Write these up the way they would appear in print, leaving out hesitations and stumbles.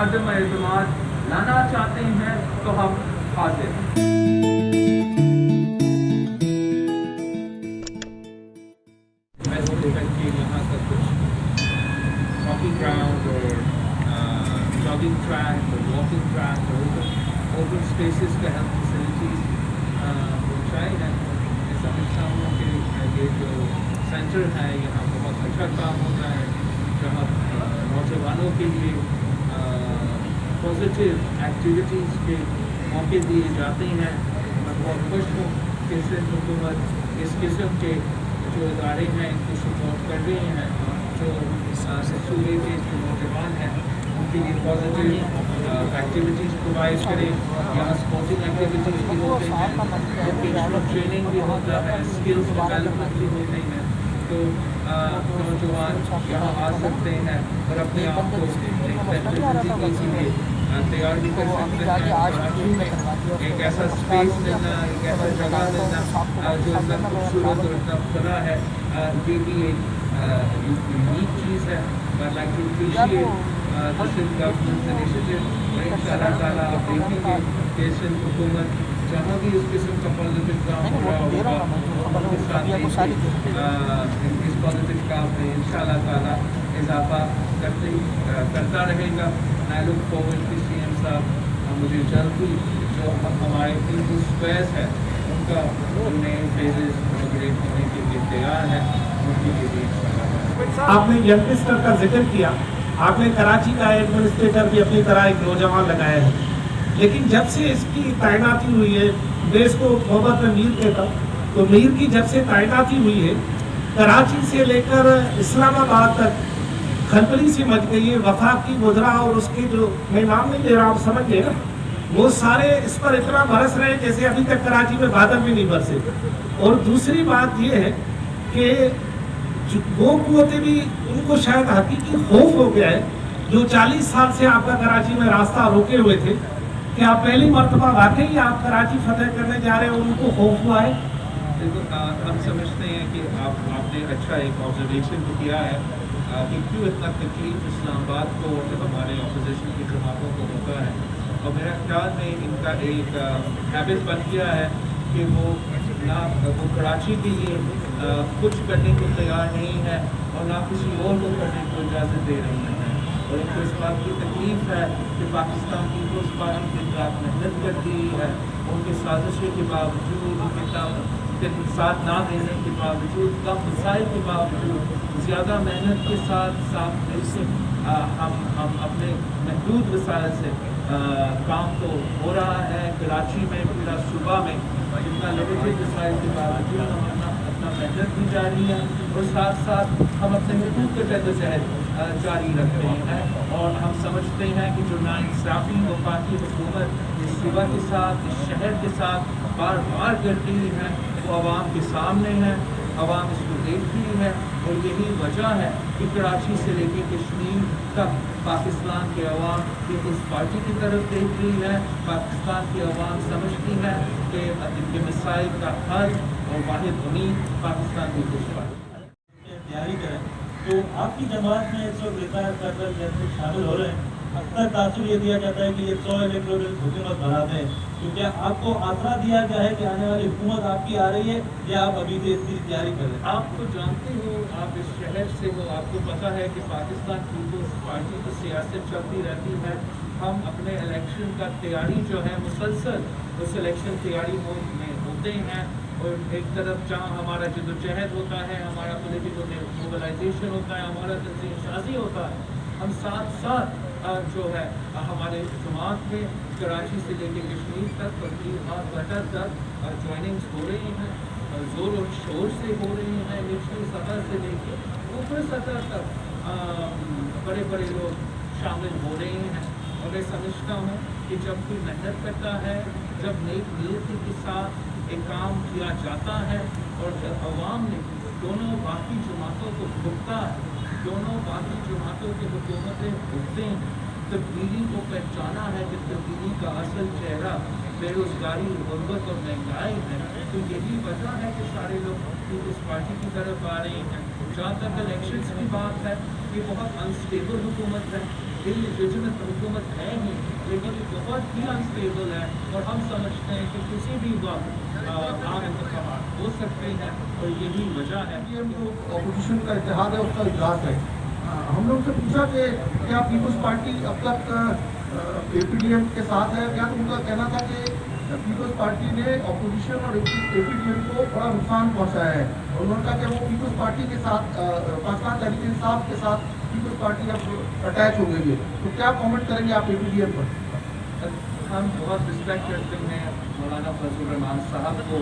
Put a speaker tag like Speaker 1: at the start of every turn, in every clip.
Speaker 1: عدم اعتماد لانا چاہتے ہیں تو ہم حاضر ہیں۔ یہاں کا کچھ ہاکی گراؤنڈ اور جاگنگ ٹریک اور واکنگ ٹریک اور اوپن اسپیسز کا ہیلتھ فیسلٹیز پہنچائی ہیں۔ میں سمجھتا ہوں کہ یہ جو سینٹر ہے یہاں بہت اچھا کام ہوتا ہے، جہاں نوجوانوں کے لیے پازیٹیو ایکٹیویٹیز کے موقع دیے جاتے ہیں۔ میں بہت خوش ہوں کہ سندھ حکومت اس قسم کے جو ادارے ہیں ان کو سپورٹ کر رہے ہیں، جو سکسولی کے جو نوجوان ہیں ان کے لیے پازیٹیو ایکٹیویٹیز پرووائڈ کریں۔ یہاں اسپورٹنگ ایکٹیویٹیز بھی ہوتے ہیں، ووکیشنل ٹریننگ بھی ہوتا ہے، اسکلس ڈیولپمنٹ بھی ہوتے ہیں، تو نوجوان یہاں آ سکتے ہیں اور اپنے آپ کو کے لیے تیار بھی کر سکتے ہیں۔ کراچی میں ایک ایسا اسپیس ملنا، ایک ایسا جگہ ملنا جو اتنا خوبصورت اور اتنا بڑا ہے، یہ بھی ایک یونیک چیز ہے۔ I'd like to appreciate the Sindh government's initiative، اور انشاءاللہ تعالیٰ آپ دیکھیں گے کہ سندھ حکومت جہاں بھی اس قسم کا پازیٹیو کام ہو رہا ہوگا ان کے ساتھ اس پازیٹیو کام میں انشاءاللہ تعالیٰ اضافہ کرتا رہے گا۔ I look forward to CM صاحب مجھے جلد ہی جو ہمارے پیپل اسپیس ہے ان کا نئے فیزز انوگریٹ ہونے کے لیے تیار ہے، ان کے لیے بھی انشاءاللہ۔
Speaker 2: آپ نے ینگسٹر کا ذکر کیا، آپ نے کراچی کا ایڈمنسٹریٹر بھی اپنی طرح ایک نوجوان لگایا ہے، لیکن جب سے اس کی تعیناتی ہوئی ہے، میں اس کو محبت میں میر کہتا ہوں، تو میر کی جب سے تعیناتی ہوئی ہے، کراچی سے لے کر اسلام آباد تک کھلبلی سی مچ گئی ہے۔ وفاق کی گزرا اور اس کے جو میں نام نہیں لے رہا، آپ سمجھ گئے نا، وہ سارے اس پر اتنا برس رہے ہیں جیسے ابھی تک کراچی میں بادل بھی نہیں برسے۔ اور دوسری بات یہ ہے کہ وہ قوتیں بھی ان کو شاید حقیقی خوف ہو گیا ہے جو 40 سال سے آپ کا کراچی میں راستہ روکے ہوئے تھے، کہ آپ پہلی مرتبہ واقعی آپ کراچی فتح کرنے جا رہے ہیں اور ان کو خوف ہوا ہے۔
Speaker 1: ہم سمجھتے ہیں کہ آپ نے اچھا ایک آبزرویشن بھی کیا ہے کہ کیوں اتنا تکلیف اسلام آباد کو اور ہمارے اپوزیشن کی جماعتوں کو ہوتا ہے، اور میرا خیال میں ان کا ایک ہیبٹ بن گیا ہے کہ وہ کراچی کے لیے کچھ کرنے کو تیار نہیں ہے اور نہ کسی اور کو کرنے کو اجازت دے رہی ہیں، اور ان کو اس بات کی تکلیف ہے کہ پاکستان پیپلز پارٹی کے خلاف محنت کرتی ہے، ان کے سازشوں کے باوجود، ان کے ساتھ نہ دینے کے باوجود، کم مسائل کے باوجود، زیادہ محنت کے ساتھ مل سے ہم اپنے محدود وسائل سے کام تو ہو رہا ہے کراچی میں، پورا صوبہ میں اتنا لمیٹڈ وسائل کے باوجود ہم اپنا محنت بھی جاری ہے، اور ساتھ ساتھ ہم اپنے حقوق کے تحت جہد جاری رکھ رہے ہیں، اور ہم سمجھتے ہیں کہ جو ناانصافی وفاقی حکومت اس صوبہ کے ساتھ، اس شہر کے ساتھ بار بار کرتی ہے، وہ عوام کے سامنے ہے، عوام اس کو دیکھ رہی ہے، اور یہی وجہ ہے کہ کراچی سے لے کے کشمیر تک پاکستان کے عوام پیپلز پارٹی کی طرف دیکھ رہی ہے۔ پاکستان کی عوام سمجھتی ہے کہ ان کے مسائل کا حل اور واحد امید پاکستان پیپلز پارٹی۔
Speaker 3: تیاری کریں تو آپ کی جماعت میں اس وقت ریٹائر کر کر جیسے شامل ہو رہے ہیں، اکثر تاثر یہ دیا جاتا ہے کہ یہ 100 الیکٹورل حکومت بناتے ہیں، کیونکہ آپ کو آسرا دیا گیا ہے کہ آنے والی حکومت آپ کی آ رہی ہے، یا آپ ابھی سے اس کی تیاری کر رہے ہیں؟
Speaker 1: آپ تو جانتے ہو، آپ اس شہر سے ہو، آپ کو پتہ ہے کہ پاکستان پیپلز پارٹی کی سیاست چلتی رہتی ہے۔ ہم اپنے الیکشن کا تیاری جو ہے مسلسل اس الیکشن تیاری میں ہوتے ہیں، اور ایک طرف جہاں ہمارا جدوجہد ہوتا ہے، ہمارا پولیٹیکل موبلائزیشن ہوتا ہے، ہمارا تنظیم سازی ہوتا ہے، ہم ساتھ ساتھ جو ہے ہمارے جماعت میں کراچی سے لے کے کشمیر تک اور بٹر تک جوائننگس ہو رہی ہیں، زور و شور سے ہو رہی ہیں، نچلی سطح سے لے کے اوپر سطح تک بڑے بڑے لوگ شامل ہو رہے ہیں۔ اور میں سمجھتا ہوں کہ جب کوئی محنت کرتا ہے، جب نیک نیتی کے ساتھ ایک کام کیا جاتا ہے، اور جب عوام نے دونوں باقی جماعتوں کو بھگتا ہے، دونوں باقی جماعتوں کی حکومتیں بھگتے ہیں، تبدیلی کو پہچانا ہے کہ تبدیلی کا اصل چہرہ بے روزگاری، غربت اور مہنگائی ہے، تو یہی وجہ ہے کہ سارے لوگ پیپلز پارٹی کی طرف آ رہے ہیں۔ जहाँ तक इलेक्शंस की बात है, ये बहुत अनस्टेबल हुकूमत है, इलीजिटिमेट हुकूमत है ही, लेकिन ये बहुत ही अनस्टेबल है और हम समझते हैं कि किसी भी वक्त आम इंतखाब हो सकते हैं और यही वजह है।
Speaker 4: जो अपोजिशन का इत्तेहाद है उसका इजलास है, हमने उनसे पूछा कि क्या पीपल्स पार्टी अब तक APDM के साथ है क्या, तो उनका कहना था कि पीपल्स पार्टी ने अपोजिशन और APDM को बड़ा नुकसान पहुंचाया है और उन्होंने कहा कि वो पीपल्स पार्टी के साथ पाकिस्तान तहरीक इंसाफ के साथ पीपल्स पार्टी अब अटैच हो गई है। तो क्या कमेंट करेंगे आप APDM पर?
Speaker 1: हम बहुत रिस्पेक्ट करते हैं मौलाना फजल रहमान साहब को,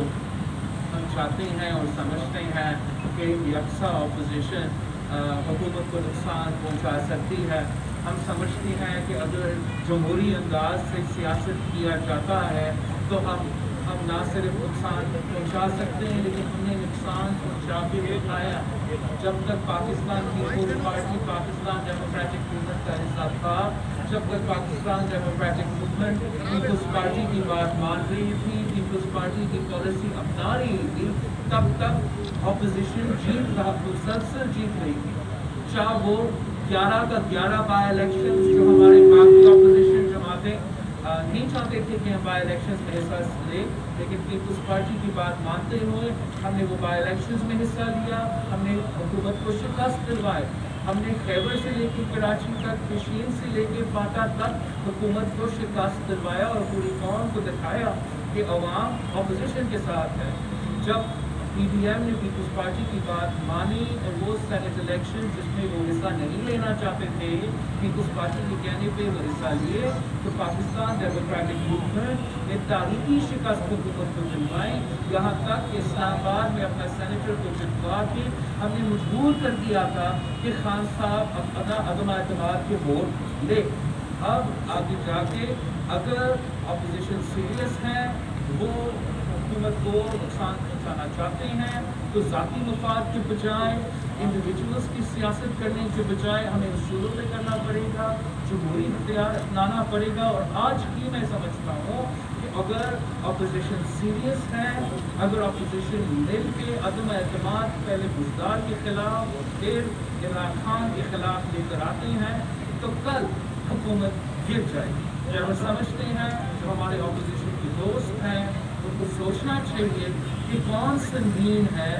Speaker 1: हम चाहते हैं और समझते हैं कि यकसा अपोजिशन हुकूमत को नुकसान पहुंचा सकती है। हम समझते हैं कि अगर जमहूरी अंदाज से सियासत किया जाता है तो हम ना सिर्फ नुकसान पहुंचा सकते हैं, लेकिन हमने नुकसान पहुंचा भी दिखाया। जब तक Pakistan Peoples Party Pakistan Democratic Movement का हिस्सा था, जब तक Pakistan Democratic Movement Peoples Party की बात मान रही थी, पीपल्स पार्टी की पॉलिसी अपना रही थी, तब तक अपोजिशन जीत रहा, मुसलसल जीत रही थी। चाहे वो 11 का 11 बाई इलेक्शन जो हमारे बाकी अपोजिशन जमातें नहीं चाहते थे कि हम बाई इलेक्शन में हिस्सा लें, लेकिन पीपल्स पार्टी की बात मानते हुए हमने वो बाई इलेक्शन में हिस्सा लिया, हमने हुकूमत को शिकस्त दिलवाए, हमने खैबर से लेकर कराची तक, पिशीन से लेकर फाटा तक हुकूमत को शिकस्त दिलवाया और पूरी कौम को दिखाया कि अवाम अपोजिशन के साथ है। जब PDM ने पीपल्स पार्टी की बात मानी और वो सेनेट इलेक्शन जिसमें वो हिस्सा नहीं लेना चाहते थे, पीपल्स पार्टी के कहने पे वो हिस्सा लिए, तो पाकिस्तान डेमोक्रेटिक मूवमेंट ने तारीखी शिकस्त हुकूमत को दिलवाई, यहाँ तक कि इस्लामाबाद में अपना सेनेटर को जितवा के हमने मजबूर कर दिया था कि खान साहब अपना अदम एतमाद के वोट ले। अब आगे जाके अगर अपोजिशन सीरियस है, वो हुकूमत को नुकसान पहुँचाना चाहते हैं, तो ज़ाती मफाद के बजाय इंडिविजुअल्स की सियासत करने के बजाय हमें उसूलों पे करना पड़ेगा, जमहूरी इख्तियार अपनाना पड़ेगा। और आज भी मैं समझता हूँ कि अगर अपोजिशन सीरियस है, अगर अपोजिशन मिल के अदम एतमाद पहले बुज़दार के खिलाफ फिर इमरान खान के खिलाफ लेकर आते हैं, तो कल हुकूमत गिर जाएगी। जब हम समझते हैं जो हमारे अपोजिशन के दोस्त हैं उनको सोचना चाहिए कि कौन संगीन है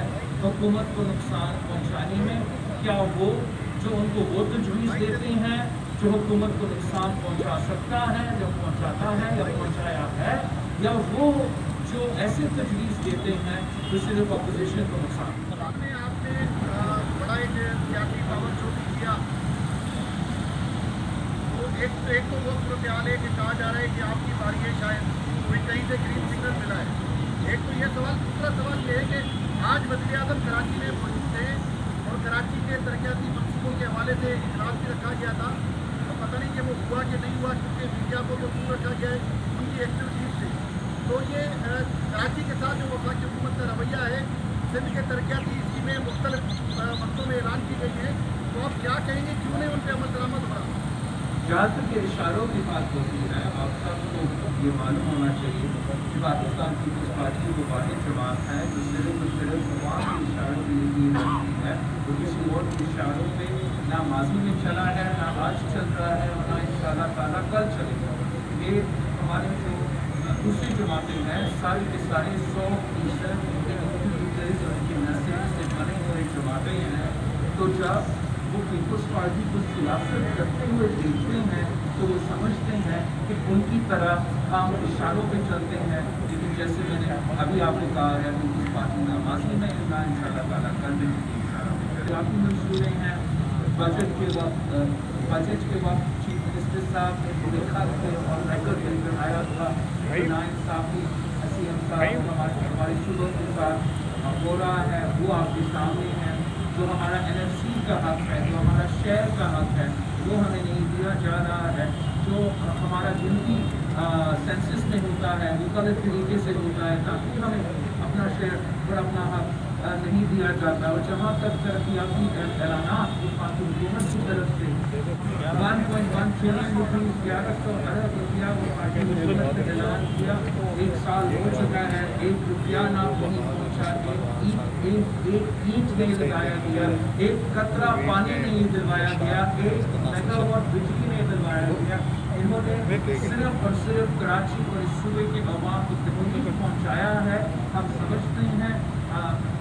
Speaker 1: हुकूमत को नुकसान पहुंचाने में, क्या वो जो उनको वो तजवीज़ देते हैं जो हुकूमत को नुकसान पहुंचा सकता है, जो पहुंचाता है या पहुंचाया है, या वो जो ऐसे तजवीज़ देते हैं जो सिर्फ अपोजिशन को नुकसान।
Speaker 4: आपने बड़ा एक सियासी पावर शो भी किया, तो एक तो वो सूरत हाल है कि कहा जा रहा है कि आपकी बारी है, शायद कोई कहीं से ग्रीन सिग्नल मिला है। एक तो ये सवाल, दूसरा सवाल ये है कि आज वज़ीर आज़म कराची में मौजूद थे और कराची के तरक्याती मंसूबों के हवाले से इजलास भी रखा गया था, तो पता नहीं कि वो हुआ कि नहीं हुआ, क्योंकि मीडिया को तो दूर रखा गया है उनकी एक्टिविटीज से। तो ये कराची के साथ जो वफाकी हुकूमत का रवैया है, सिंध के तरक्याती स्कीमें मुख्तलिफ वक्तों में ऐलान की गई हैं, तो आप क्या कहेंगे, क्यों नहीं उन पर अमल दरामद हो रहा?
Speaker 1: जहाँ तक के इशारों की बात होती है, आप सबको ये मालूम होना चाहिए कि पाकिस्तान पीपल्स पार्टी वो वाहिद जमात है जो सिर्फ अवाम के इशारों के लिए बनती है, वो किसी और के इशारों पे ना माजी में चला है, ना आज चल रहा है, और ना इंशाअल्लाह ताला कल चलेगा। ये हमारे जो दूसरी जमातें हैं सारी के सारी 100% उनके नस्ल से बने हुए जमातें हैं, तो जब वो पीपल्स पार्टी को सियासत करते हुए देखते हैं तो वो समझते हैं कि उनकी तरह हम इशारों पे चलते हैं। लेकिन जैसे मैंने अभी आपको कहा है पीपल्स पार्टी ना माजी में ना इंशाअल्लाह ताला कर देने की इशारों पे चले। काफ़ी मंसूबे हैं। बजट के वक्त चीफ मिनिस्टर साहब ने देखा थे और रेकॉर्ड लेकर आया था, नाइंसाफ़ी SCM साहब हमारे सूबों के साथ हो रहा है, वो आपके सामने है। जो हमारा NFC का हक है, जो हमारा शहर का हक है, वो हमें नहीं दिया जा रहा है। जो हमारा गिनती सेंसस में होता है वो गलत तरीके से होता है, ताकि हमें अपना शेयर और अपना हक नहीं दिया जाता। और जहाँ तक तरक्याती ऐलानात वफाकी हुकूमत की तरफ से 1.1 ट्रिलियन रुपीज़ 1100 अरब रुपया वफाकी हुकूमत ने ऐलान किया, 1 साल हो चुका है, 1 रुपया ना कहीं पहुँचा, एक ईंट नहीं लगाया गया, एक कतरा पानी नहीं दिलवाया गया, 1 मेगावाट बिजली नहीं दिलवाया गया। इन्होंने सिर्फ और सिर्फ कराची और इस सूबे के अवाम को तकलीफ पहुँचाया है। हम समझते हैं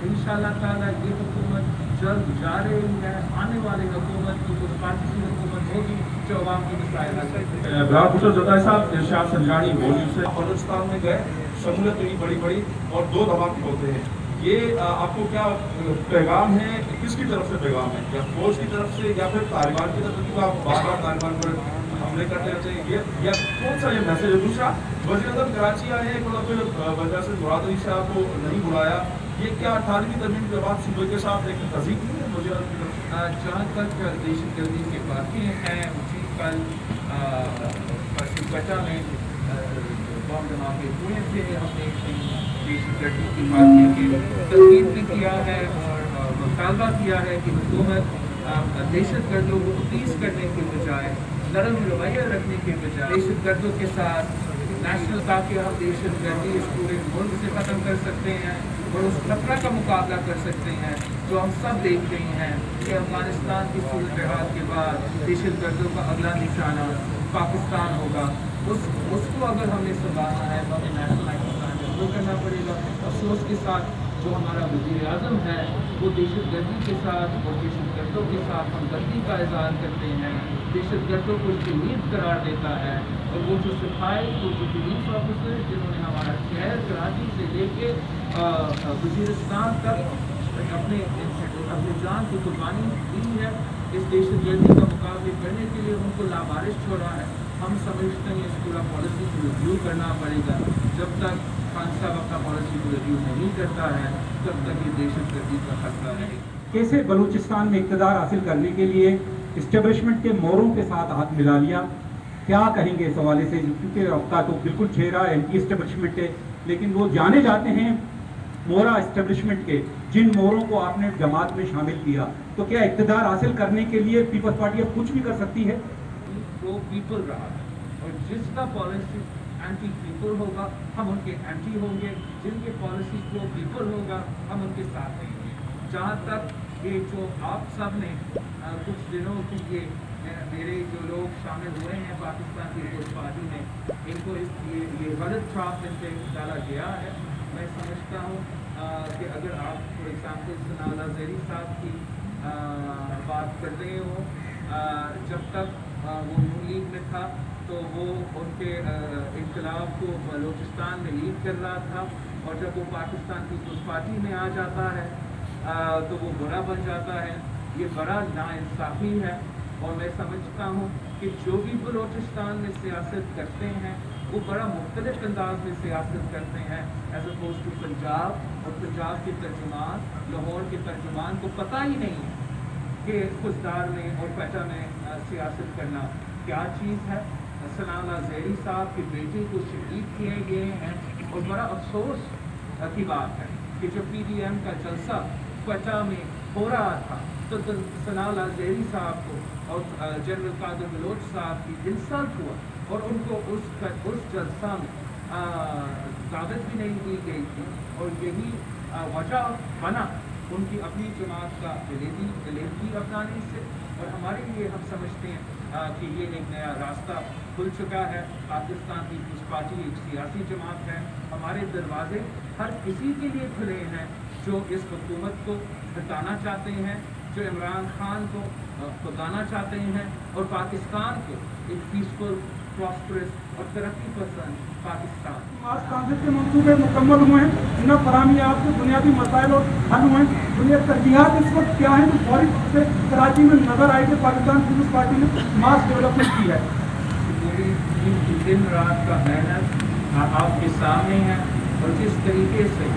Speaker 1: इंशाअल्लाह ताला ये हुकूमत जल्द जा रही है, आने वाली हुकूमत की कुछ पार्टी की हुकूमत होगी जो अवाम की मसाइल हल करेगी।
Speaker 5: ब्राह्मण जताई साहब इरशाद संजानी बोली से बलूचिस्तान में गए, शमूलियत हुई बड़ी बड़ी और 2 धमाके होते हैं। ये आपको क्या पैगाम है, किसकी तरफ से पैगाम है, या फौज की तरफ से या फिर तालिबान की तरफ से? आप बार बार तालिबान पर हमले करते रहते हैं, ये या कौन सा ये मैसेज है? दूसरा, वज़ीर-ए-आज़म कराची आए हैं, फिर वजह से मुराद अली शाह को नहीं बुलाया, ये क्या 18वीं तरमीम के बाद सूबे के साथ एक तज़ीक नहीं है वज़ीर-ए-आज़म की तरफ?
Speaker 1: जहाँ तक दहशतगर्दी की बातें हैं, उसी कल पश्चिम में बम धमाके हुए थे। हमने दहशतगर्दी की बातें की तस्दीक भी किया है और मुतालबा किया है कि हुकूमत दहशतगर्दों को अपीस करने के बजाय, नरम रवैया रखने के बजाय दहशतगर्दों के साथ नेशनल, ताकि हम दहशतगर्दी इस पूरे मुल्क से ख़त्म कर सकते हैं और उस खतरा का मुकाबला कर सकते हैं जो हम सब देख रहे हैं कि अफगानिस्तान की सूरत हाल के बाद दहशतगर्दों का अगला निशाना पाकिस्तान होगा। उसको अगर हमने संभालना है तो हमें नेशनल एक्शन प्लान शुरू करना पड़ेगा। अफसोस के साथ जो हमारा वज़ीर-ए-आज़म है वो दहशतगर्दी के साथ और दहशतगर्दों के साथ हमदर्दी का इज़हार करते हैं, दहशतगर्दों को शहीद करार देता है। और वो जो सिपाही, वो जो पुलिस ऑफिसर जिन्होंने हमारा शहर कराची से लेके वज़ीरिस्तान तक अपने जान की कुर्बानी दी है इस दहशतगर्दी का मुकाबले करने के लिए, उनको लावारिस छोड़ा है। हम समझते हैं इस पूरा पॉलिसी को रिव्यू करना पड़ेगा। जब तक खान साहब अपना पॉलिसी को रिव्यू नहीं करता है तब तक ये दहशतगर्दी का खतरा रहेगा।
Speaker 6: कैसे बलूचिस्तान में इक़्तिदार हासिल करने के लिए इस्टेब्लिशमेंट के मोरों के साथ हाथ मिला लिया, क्या कहेंगे इस हवाले से? क्योंकि रफ्ता तो बिल्कुल चेहरा एंटी इस्टेब्लिशमेंट है, लेकिन वो जाने जाते हैं मोरा इस्टेब्लिशमेंट के, जिन मोरों को आपने जमात में शामिल किया। तो क्या इक़्तिदार हासिल करने के लिए पीपल्स पार्टी अब कुछ भी कर सकती है?
Speaker 1: वो पीपल रहा है और जिसका पॉलिसी एंटी पीपल होगा हम उनके एंटी होंगे, जिनके पॉलिसी प्रो पीपल होगा हम उनके साथ रहेंगे। जहाँ तक ये जो आप सब ने कुछ दिनों के लिए मेरे जो लोग शामिल हुए हैं पाकिस्तान की पीपल्स पार्टी में, इनको ये गलत छाप इन पर डाला गया है। मैं समझता हूँ कि अगर आप फॉर एग्जाम्पल सना ज़ेरी साहब की बात कर रहे हो, जब तक वो नून लीग में था तो वो उनके इनकलाब को बलूचिस्तान में लीड कर रहा था, और जब वो पाकिस्तान पीपल्स पार्टी में आ जाता है तो वो बुरा बन जाता है। ये बड़ा नाइंसाफ़ी है और मैं समझता हूँ कि जो भी बलूचिस्तान में सियासत करते हैं वो बड़ा मुख्तलिफ अंदाज में सियासत करते हैं एज अपोज टू पंजाब, और पंजाब के तर्जुमान, लाहौर के तर्जुमान को पता ही नहीं है कि खुशदार में और पेटा में सियासत करना क्या चीज़ है। सना ज़ेरी साहब के बेटे को शहीद किए गए हैं और बड़ा अफसोस की बात है कि जो PDM का जलसा पेटा में हो रहा था तो सना ज़ेरी साहब को और जनरल कादर बलोच साहब की इंसल्ट हुआ और उनको उस जलसा में दावत भी नहीं दी गई थी, और यही वजह बना उनकी अपनी जमात का जलेबी अपनाने से। और हमारे लिए हम समझते हैं कि ये एक नया रास्ता खुल चुका है। पाकिस्तान पीपल्स पार्टी एक सियासी जमात है, हमारे दरवाजे हर किसी के लिए खुले हैं जो इस हुकूमत को हटाना चाहते हैं, जो इमरान खान को भगाना चाहते हैं और पाकिस्तान को एक पीसफुल, प्रॉस्परस और तरक्की पसंद पाकिस्तान।
Speaker 6: आज कांग्रेस के मंसूबे मुकम्मल हुए हैं, न फराहमियात के बुनियादी मसाइल और हल हुए हैं। बुनियादी तरजीहात इस वक्त क्या है जो फौरी से कराची में नजर आई कि पाकिस्तान पीपल्स पार्टी ने मास डेवलपमेंट की है?
Speaker 1: पूरी दिन रात का मेहनत आपके सामने है और जिस तरीके से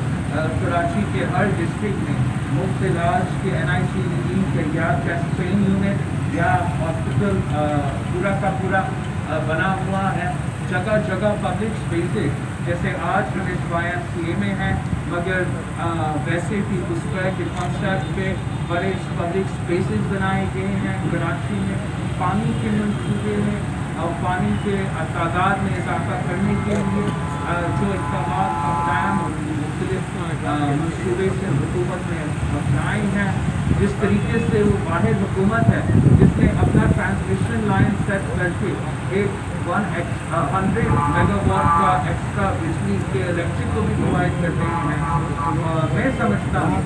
Speaker 1: कराची के हर डिस्ट्रिक्ट में मुफ्त इलाज के NICD या कैस्पेन यूनिट या हॉस्पिटल पूरा का पूरा बना हुआ है। जगह जगह पब्लिक स्पेसेस, जैसे आज हम इस YMCA में हैं, मगर वैसे भी उस पर के कॉन्सेप्ट पे बड़े पब्लिक स्पेसेस बनाए गए हैं कराची में, पानी के मंसूबे में और पानी के तादाद में इजाफा करने के लिए जो इक़दाम अक़दाम और मुख्तलिफ मंसूबे से हुकूमत ने अपनाए हैं। जिस तरीके से वो वाहिद हुकूमत है जिसने अपना ट्रांसमिशन लाइन सेट करके एक 100 मेगावाट का एक्स्ट्रा बिजली के इलेक्ट्रिक को भी प्रोवाइड कर रहे हैं। मैं समझता हूँ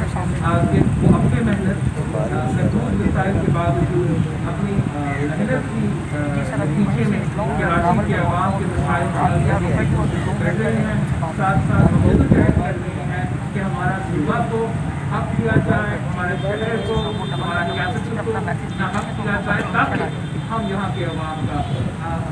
Speaker 1: कि वो अपने मेहनत महदूद वसाइल के बावजूद अपनी मेहनत की नतीजे में कराची के अवाम के मसाइल कर रहे हैं, साथ साथ वो भी तय कर रहे हैं कि हमारा सूबा को हक दिया जाए, हमारे शहर को, हमारा कैपिटल को अपना हक दिया जाए ताकि हम यहाँ के अवाम का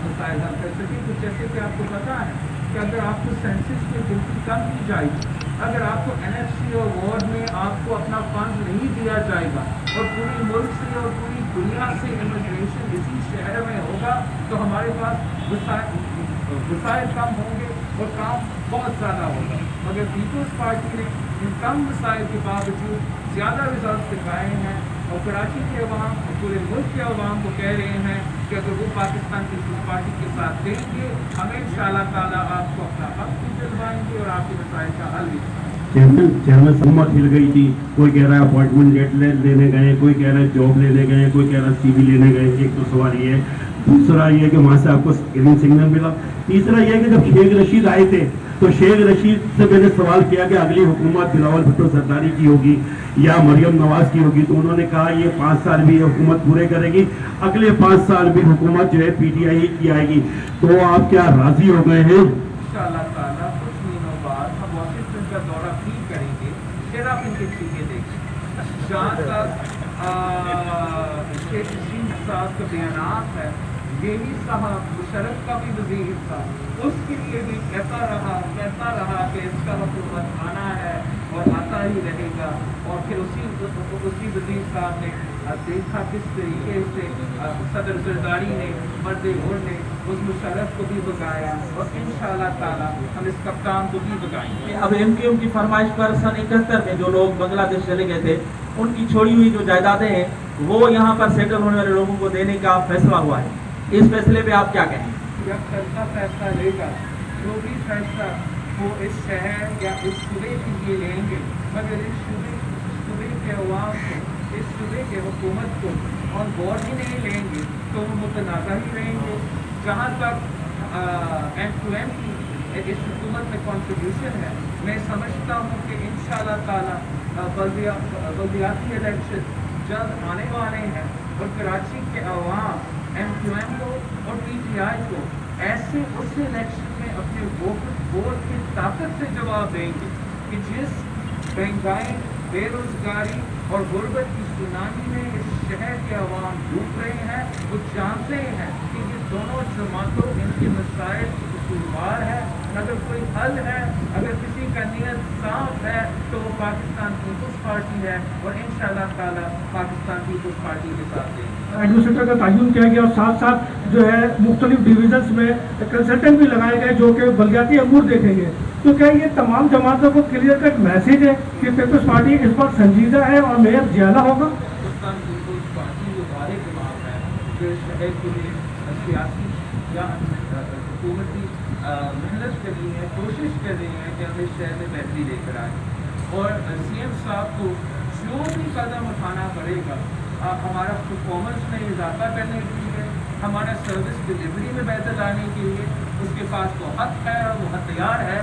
Speaker 1: मसाइल हल कर सकें। तो जैसे कि आपको पता है कि अगर आपको सेंसस में गिनती कम की जाएगी, अगर आपको NFC और वार्ड में आपको अपना फंड नहीं दिया जाएगा और पूरी मुल्क से और पूरी दुनिया से इमिग्रेशन इसी शहर में होगा तो हमारे पास वसाइल कम होंगे और काम बहुत ज़्यादा होगा। मगर पीपल्स पार्टी ने इन कम वसाइल के बावजूद ज़्यादा रिजल्ट दिखाए हैं और कराची के अवाम और पूरे मुल्क के अवाम को कह रहे हैं कि अगर वो पाकिस्तान पीपल्स पार्टी के साथ देंगे हमें इंशाअल्लाह ताला आपको अपना हक भी दिलवाएंगे और आपके मसाइल का हल भी।
Speaker 7: चेयरमैन सम्मत हिल गई थी, कोई कह रहा है अपॉइंटमेंट लेटर लेने गए, कोई कह रहा है जॉब लेने गए, कोई कह रहा है CV लेने गए। एक तो सवाल ये है, दूसरा ये कि वहाँ से आपको ग्रीन सिग्नल मिला, तीसरा ये कि जब शेख रशीद आए थे तो शेख रशीद से मैंने सवाल किया कि अगली हुकूमत बिलावल भुट्टो सरदारी की होगी या मरियम नवाज की होगी, तो उन्होंने कहा ये 5 साल भी हुकूमत पूरे करेगी, अगले 5 साल भी हुकूमत जो है PTI की आएगी। तो आप क्या राजी हो गए हैं?
Speaker 1: इंशाअल्लाह ताला कुछ महीनों बाद हम वाशिंगटन का दौरा भी करेंगे, फिर आप इनकी चीज़ें देखें। जहाँ तक शेख रशीद साहब का बयानात है, यही साहब मुशर्रफ का भी वज़ीर था, उसके लिए भी कहता रहा कि इसका हुकूमत आना है और आता ही रहेगा। और फिर उसी वज़ीर साहब ने देखा किस तरीके से सदर जरदारी ने मर्द हुर ने उस मुशर्रफ को भी भगाया और इंशाअल्लाह ताला हम इस कप्तान को भी भगाएंगे।
Speaker 3: अब MQM की फरमाइश पर सन 71 में जो लोग बांग्लादेश चले गए थे उनकी छोड़ी हुई जो जायदादें हैं वो यहाँ पर सेटल होने वाले लोगों को देने का फैसला हुआ है, इस फैसले पे आप क्या कहें?
Speaker 1: जब सरका फैसला लेगा, जो भी फैसला वो इस शहर या इस सूबे के लिए लेंगे, मगर इस सूबे के अवाम को, इस सूबे के हुकूमत को और बोर्ड ही नहीं लेंगे तो वो मुतनाज़ा ही रहेंगे। जहाँ तक M2M की इस हुकूमत में कॉन्ट्रीब्यूशन है, मैं समझता हूँ कि इंशाअल्लाह ताला बल्दियाती इलेक्शन जल्द आने वाले हैं और कराची के अवाम M2M को और PTI को ऐसे उस इलेक्शन में अपने वोट की ताकत से जवाब देंगे कि जिस महंगाई, बेरोजगारी और गुर्बत की सुनामी में इस शहर के अवाम डूब रहे हैं, वो जानते हैं कि ये दोनों जमातों इनके मसाइल कसूरवार है। अगर कोई हल है, अगर किसी का नियत साफ है तो वो पाकिस्तान पीपल्स पार्टी है और इंशाअल्लाह ताला पाकिस्तान पीपल्स पार्टी के साथ देंगे।
Speaker 2: एडमिनिस्ट्रेटर का तयन किया गया और साथ साथ जो है मुख्तलिफ डिविजन्स में कंसल्टेंट भी लगाए गए जो कि बल्दियाती अमूर देखेंगे। तो क्या ये तमाम जमातों को क्लियर कट मैसेज है कि पीपल्स पार्टी इस पर संजीदा है और मेयर जियाला होगा?
Speaker 1: पाकिस्तान पीपल्स पार्टी जो वाले जमात है जो शहर के लिए सियासी या हुकूमती मेहनत कर रही है, कोशिश कर रही है कि हम इस शहर में बेहतरी लेकर आए और CM साहब को जो भी कदम उठाना पड़ेगा हमारा परफॉर्मेंस में इजाफा करने के लिए, हमारा सर्विस डिलीवरी में बेहतर लाने के लिए उसके पास तो हक है और वो हथियार है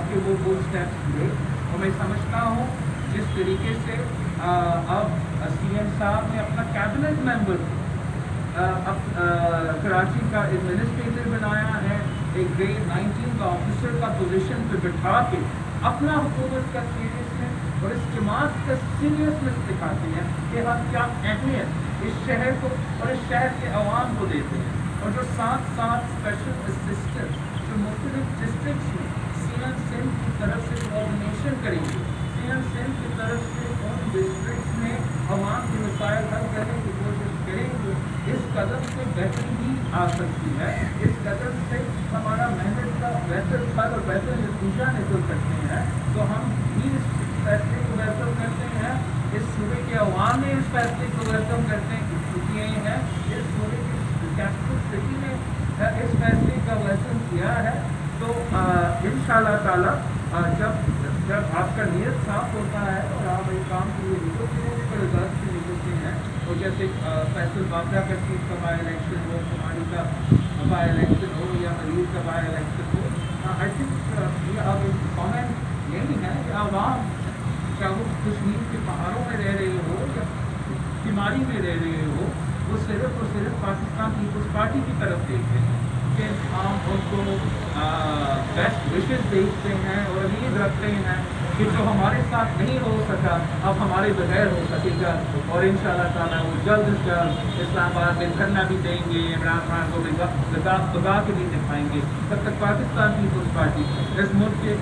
Speaker 1: कि वो स्टेप्स ले। और मैं समझता हूँ जिस तरीके से अब CM साहब ने अपना कैबिनेट मेंबर कराची का एडमिनिस्ट्रेटर बनाया है, एक ग्रेड 19 का ऑफिसर का पोजीशन पे बिठा के अपना हुकूमत का सीरियसनेस और इस जमात का सीरियसनेस दिखाते हैं कि हम क्या अहमियत इस शहर को और इस शहर के अवाम को देते हैं। और जो साथ साथ स्पेशल असिस्टेंट जो मुख्तलिफ डिस्ट्रिक्ट में CM सिंध की तरफ से कोऑर्डिनेशन करेंगे, CM सिंध की तरफ से उन डिस्ट्रिक्ट में अवाम के मसाइल हल करने की कोशिश करेंगे। इस कदम से बेहतरी भी आ सकती है, इस कदम से हमारा मेहनत का बेहतर फल और बेहतर नतीजा निकल सकते हैं। तो हम फैसले को वेलकम करते हैं, इस सूबे के अवाम ने इस फैसले को वेलकम करते किए हैं, इस सूबे की कैपिटल सिटी ने इस फैसले का वेलकम किया है। तो इंशाअल्लाह ताला जब आपका नीयत साफ होता है और आप एक काम के लिए निकलते हैं, पर रिजल्ट से निकलते हैं, और जैसे फैसल बाबरा का सीट का बाई इलेक्शन हो, कुमारी का बाई इलेक्शन हो या मरीज का बाई इलेक्शन हो, आई थिंक अब एक कॉमेंट यही है कि आवाम चाहे वो कश्मीर के पहाड़ों में रह रहे हो या बीमारी में रह रहे हो, वो सिर्फ और सिर्फ पाकिस्तान पीपल्स पार्टी की तरफ देखते हैं कि हम उनको बेस्ट विशेष देखते हैं और उम्मीद रखते हैं कि जो हमारे साथ नहीं हो सका अब हमारे बगैर हो सकेगा, और इंशाअल्लाह ताला वो जल्द से जल्द इस्लामाबाद में धरना भी देंगे, इमरान खान को भगा के भी दिखाएंगे। तब तक पाकिस्तान पीपल्स पार्टी इस मुल्क के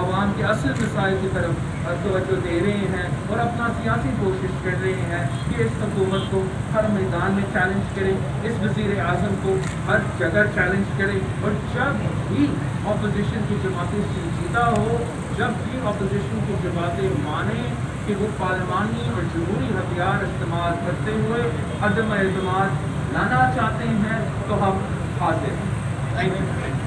Speaker 1: अवाम के असल मसाइल की तरफ तवज्जो दे रहे हैं और अपना सियासी कोशिश कर रहे हैं कि इस हुकूमत को हर मैदान में चैलेंज करें, इस वज़ीर आज़म को हर जगह चैलेंज करें, और जब भी अपोजिशन की जमातें संजीदा हो, जब भी अपोजिशन की जमातें माने कि वो पार्लिमानी और जमहूरी हथियार इस्तेमाल करते हुए अदम एतमाद लाना चाहते हैं, तो हम हाजिर हैं। Thank you.